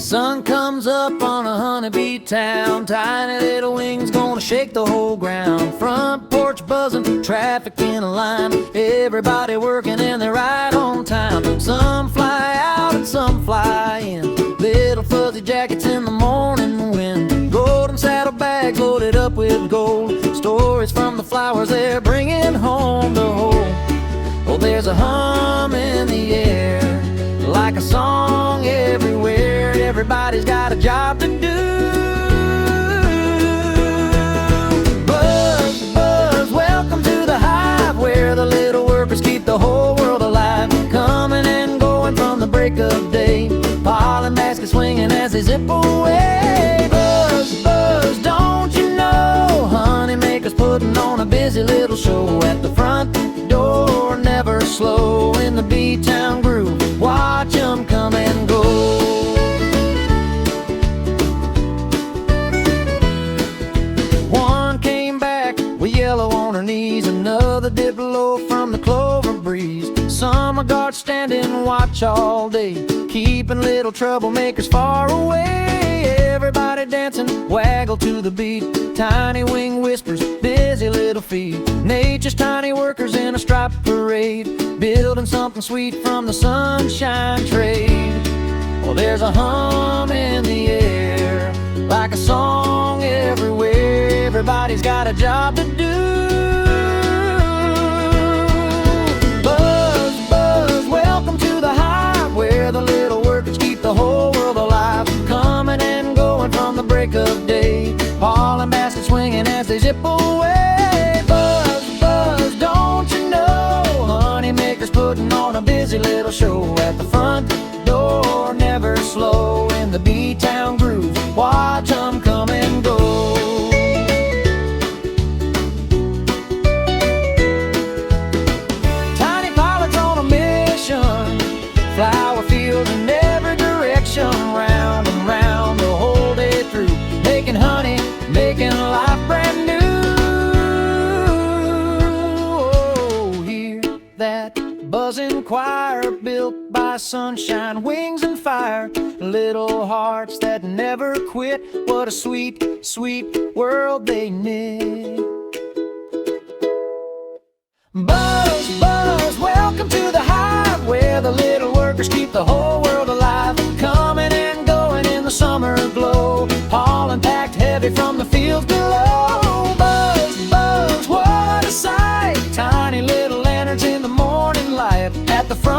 Sun comes up on a honeybee town, tiny little wings gonna shake the whole ground. Front porch buzzing, traffic in a line, everybody working and they're right on time. Some fly out and some fly in, little fuzzy jackets in the morning wind, golden saddlebags loaded up with gold, stories from the flowers they're bringing home to hold. Oh, there's a hum in the air, like a song everywhere. Everybody's got a job to do. Buzz, buzz, welcome to the hive, where the little workers keep the whole world alive. Coming and going from the break of day, pollen baskets swinging as they zip away. Buzz, buzz, don't you know, honeymakers putting on a busy little show at the front door, never slow in the bee-town groove. Watch them come and go. One came back with yellow on her knees, another dipped low from the clover breeze. Some are guards standing watch all day, keeping little troublemakers far away. Everybody dancing, waggle to the beat, tiny wing whispers, busy little feet. Nature's tiny workers in a striped parade, building something sweet from the sunshine trade. Well, there's a hum in the air, like a song everywhere. Everybody's got a job to do. Buzz, buzz, welcome to the hive, where the little workers keep the whole world alive. Coming and going from the break of day, pollen baskets swinging as they zip away. Buzz, buzz, don't you know, honeymakers putting on a busy little show at the front door, never slow in the bee-town groove. Watch them come and go. Tiny pilots on a mission, flower fields in every direction, round and round the whole day through, making honey, making life brand new. Oh, hear that buzzing choir, built by sunshine, wings and fire, little hearts that never quit. What a sweet, sweet world they knit. Buzz, buzz, welcome to the hive, where the little workers keep the whole world alive. Coming and going in the summer glow, pollen packed heavy from the fields below. Buzz, buzz, what a sight, tiny little lanterns in the morning light, at the front